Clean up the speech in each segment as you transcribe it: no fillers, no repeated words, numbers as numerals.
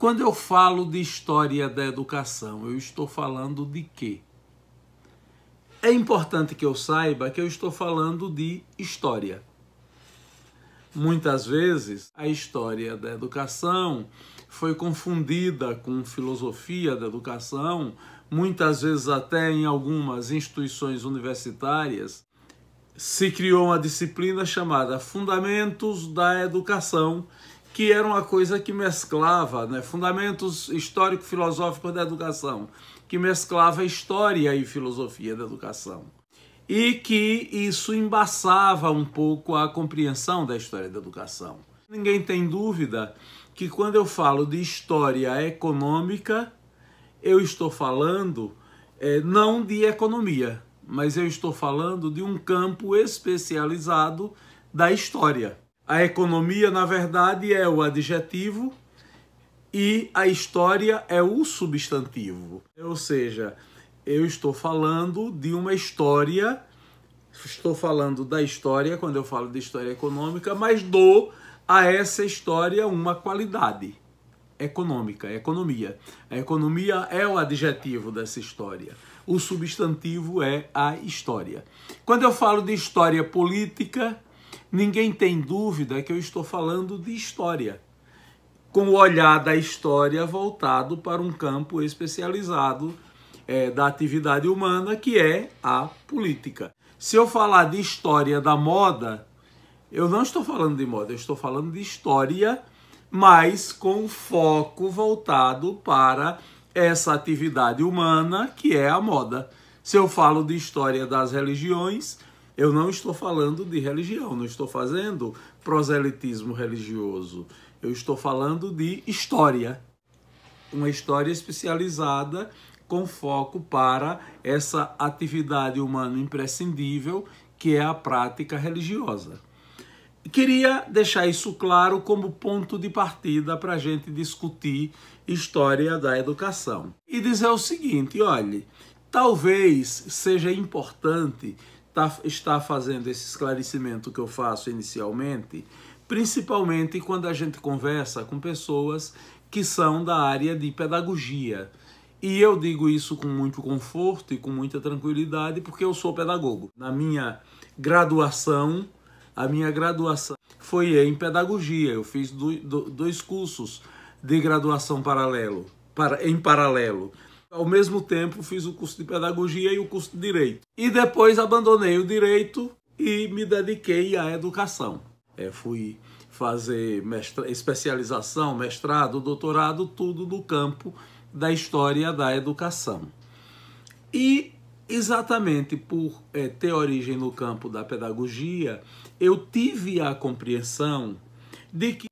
Quando eu falo de história da educação, eu estou falando de quê? É importante que eu saiba que eu estou falando de história. Muitas vezes, a história da educação foi confundida com filosofia da educação, muitas vezes até em algumas instituições universitárias, se criou uma disciplina chamada Fundamentos da Educação, que era uma coisa que mesclava, fundamentos histórico-filosóficos da educação, que mesclava história e filosofia da educação. E que isso embaçava um pouco a compreensão da história da educação. Ninguém tem dúvida que quando eu falo de história econômica, eu estou falando não de economia, mas eu estou falando de um campo especializado da história. A economia, na verdade, é o adjetivo e a história é o substantivo. Ou seja, eu estou falando de uma história, estou falando da história quando eu falo de história econômica, mas dou a essa história uma qualidade econômica, economia. A economia é o adjetivo dessa história. O substantivo é a história. Quando eu falo de história política, ninguém tem dúvida que eu estou falando de história, com o olhar da história voltado para um campo especializado da atividade humana, que é a política. Se eu falar de história da moda, eu não estou falando de moda, eu estou falando de história, mas com foco voltado para essa atividade humana que é a moda. Se eu falo de história das religiões, eu não estou falando de religião, não estou fazendo proselitismo religioso. Eu estou falando de história. Uma história especializada com foco para essa atividade humana imprescindível que é a prática religiosa. Queria deixar isso claro como ponto de partida para a gente discutir história da educação. E dizer o seguinte, olhe, talvez seja importante estar fazendo esse esclarecimento que eu faço inicialmente, principalmente quando a gente conversa com pessoas que são da área de pedagogia. E eu digo isso com muito conforto e com muita tranquilidade porque eu sou pedagogo. Na minha graduação, a minha graduação foi em pedagogia. Eu fiz dois cursos de graduação em paralelo. Ao mesmo tempo, fiz o curso de pedagogia e o curso de direito. E depois abandonei o direito e me dediquei à educação. Fui fazer especialização, mestrado, doutorado, tudo no campo da história da educação. E exatamente por ter origem no campo da pedagogia, eu tive a compreensão de que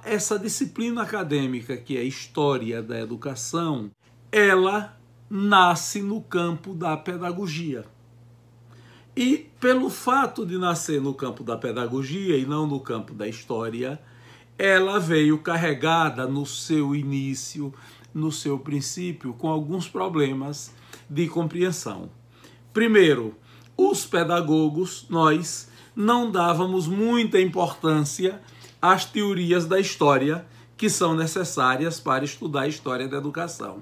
essa disciplina acadêmica, que é a história da educação, ela nasce no campo da pedagogia. E pelo fato de nascer no campo da pedagogia e não no campo da história, ela veio carregada no seu início, no seu princípio, com alguns problemas de compreensão. Primeiro, os pedagogos, nós, não dávamos muita importância às teorias da história que são necessárias para estudar a história da educação.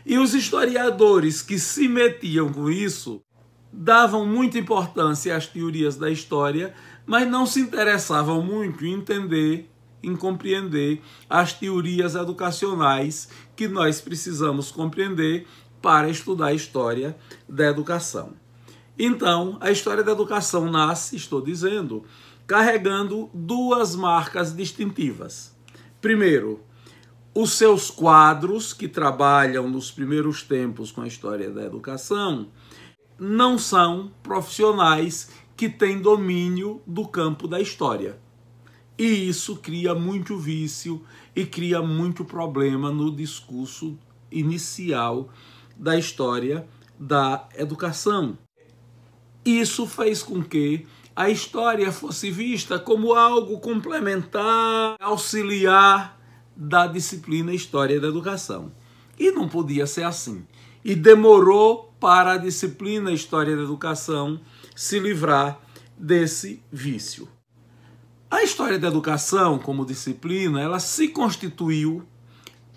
E os historiadores que se metiam com isso davam muita importância às teorias da história, mas não se interessavam muito em entender, em compreender as teorias educacionais que nós precisamos compreender para estudar a história da educação. Então, a história da educação nasce, estou dizendo, carregando duas marcas distintivas. Primeiro, os seus quadros, que trabalham nos primeiros tempos com a história da educação, não são profissionais que têm domínio do campo da história. E isso cria muito vício e cria muito problema no discurso inicial da história da educação. Isso fez com que a história fosse vista como algo complementar, auxiliar da disciplina História da Educação. E não podia ser assim. E demorou para a disciplina História da Educação se livrar desse vício. A História da Educação, como disciplina, ela se constituiu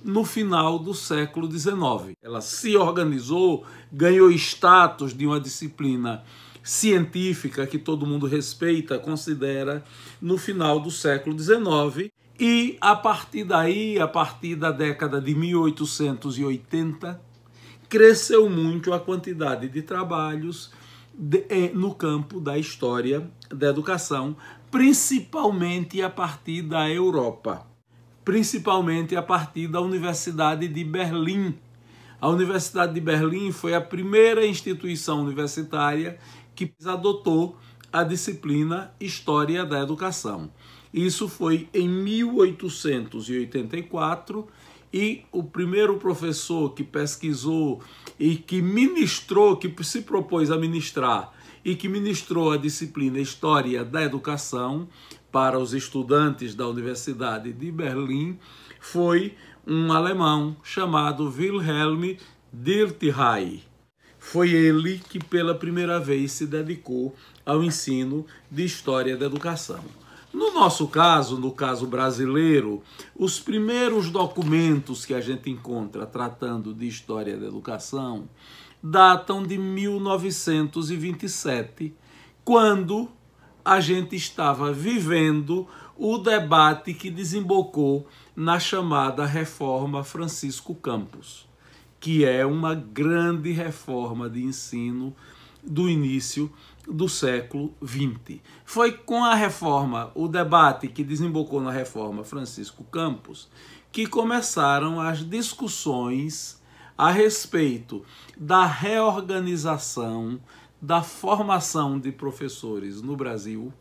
no final do século XIX. Ela se organizou, ganhou status de uma disciplina científica que todo mundo respeita, considera, no final do século XIX. E a partir daí, a partir da década de 1880, cresceu muito a quantidade de trabalhos no campo da história da educação, principalmente a partir da Europa, principalmente a partir da Universidade de Berlim. A Universidade de Berlim foi a primeira instituição universitária que adotou a disciplina História da Educação. Isso foi em 1884 e o primeiro professor que pesquisou e que ministrou, que se propôs a ministrar e que ministrou a disciplina História da Educação para os estudantes da Universidade de Berlim foi um alemão chamado Wilhelm Dilthey. Foi ele que pela primeira vez se dedicou ao ensino de História da Educação. No nosso caso, no caso brasileiro, os primeiros documentos que a gente encontra tratando de História da Educação datam de 1927, quando a gente estava vivendo o debate que desembocou na chamada Reforma Francisco Campos, que é uma grande reforma de ensino do início do século XX. Foi com a reforma, o debate que desembocou na Reforma Francisco Campos, que começaram as discussões a respeito da reorganização da formação de professores no Brasil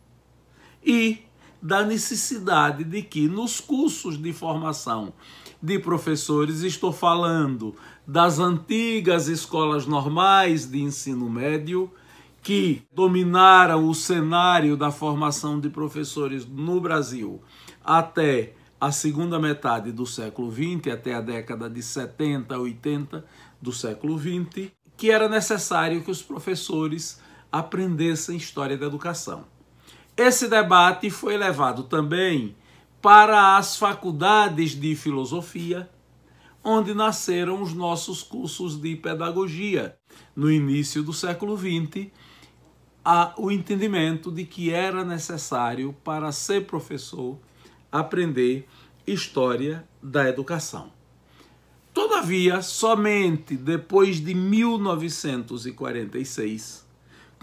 e da necessidade de que nos cursos de formação de professores, estou falando das antigas escolas normais de ensino médio, que dominaram o cenário da formação de professores no Brasil até a segunda metade do século XX, até a década de 70, 80 do século XX, que era necessário que os professores aprendessem História da Educação. Esse debate foi levado também para as faculdades de filosofia, onde nasceram os nossos cursos de pedagogia. No início do século XX, há o entendimento de que era necessário, para ser professor, aprender História da Educação. Todavia, somente depois de 1946,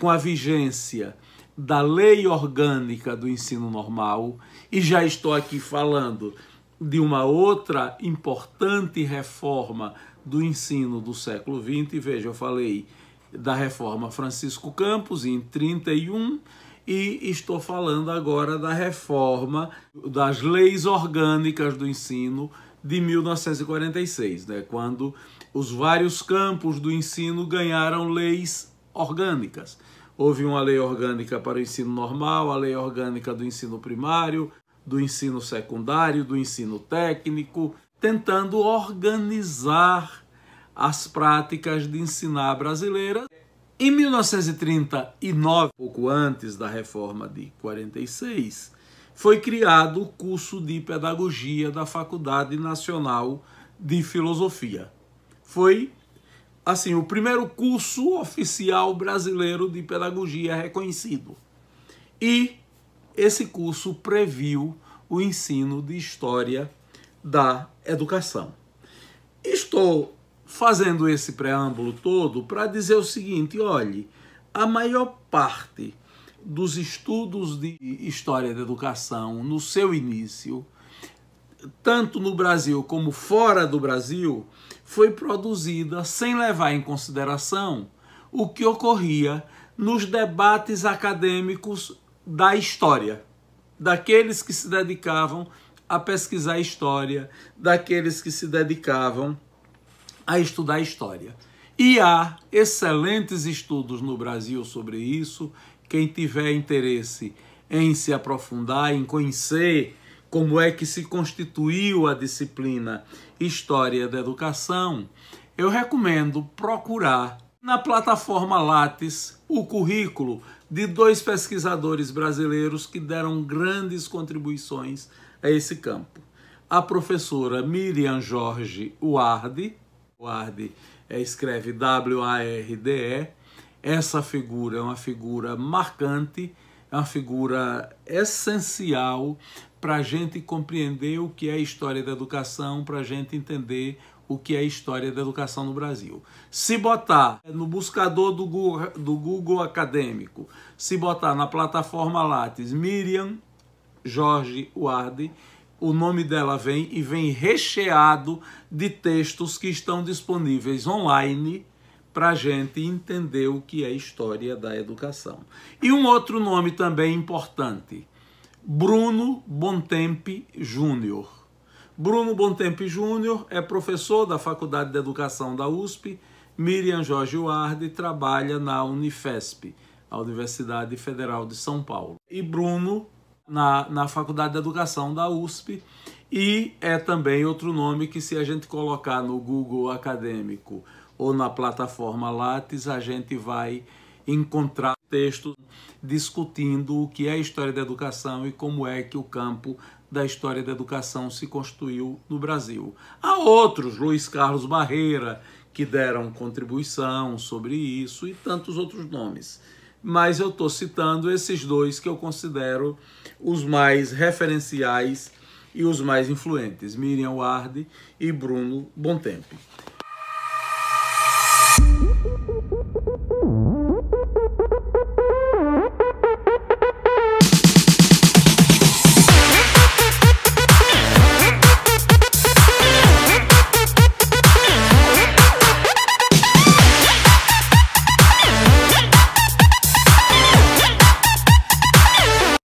com a vigência da Lei Orgânica do Ensino Normal, e já estou aqui falando de uma outra importante reforma do ensino do século XX, veja, eu falei da Reforma Francisco Campos em 31 e estou falando agora da reforma das leis orgânicas do ensino de 1946, né, quando os vários campos do ensino ganharam leis orgânicas. Houve uma lei orgânica para o ensino normal, a lei orgânica do ensino primário, do ensino secundário, do ensino técnico, tentando organizar as práticas de ensinar brasileiras. Em 1939, pouco antes da reforma de 46, foi criado o curso de pedagogia da Faculdade Nacional de Filosofia. Foi, assim, o primeiro curso oficial brasileiro de pedagogia reconhecido. E esse curso previu o ensino de História da Educação. Estou fazendo esse preâmbulo todo para dizer o seguinte: olhe, a maior parte dos estudos de História da Educação, no seu início, tanto no Brasil como fora do Brasil, foi produzida sem levar em consideração o que ocorria nos debates acadêmicos da história, daqueles que se dedicavam a pesquisar história, daqueles que se dedicavam a estudar história. E há excelentes estudos no Brasil sobre isso. Quem tiver interesse em se aprofundar, em conhecer como é que se constituiu a disciplina História da Educação, eu recomendo procurar na plataforma Lattes o currículo de dois pesquisadores brasileiros que deram grandes contribuições a esse campo. a professora Miriam Jorge Warde. Warde escreve W-A-R-D-E. Essa figura é uma figura marcante, é uma figura essencial para a gente compreender o que é a história da educação, para a gente entender o que é a história da educação no Brasil. Se botar no buscador do Google acadêmico, se botar na plataforma Lattes Miriam Jorge Warde, o nome dela vem e vem recheado de textos que estão disponíveis online para a gente entender o que é a história da educação. E um outro nome também importante, Bruno Bontempi Júnior. Bruno Bontempi Júnior é professor da Faculdade de Educação da USP. Miriam Jorge Warde trabalha na Unifesp, a Universidade Federal de São Paulo. E Bruno na Faculdade de Educação da USP, e é também outro nome que, se a gente colocar no Google acadêmico ou na plataforma Lattes, a gente vai encontrar textos discutindo o que é a história da educação e como é que o campo da história da educação se constituiu no Brasil. Há outros, Luiz Carlos Barreira, que deram contribuição sobre isso, e tantos outros nomes. Mas eu estou citando esses dois que eu considero os mais referenciais e os mais influentes, Miriam Warde e Bruno Bontempi.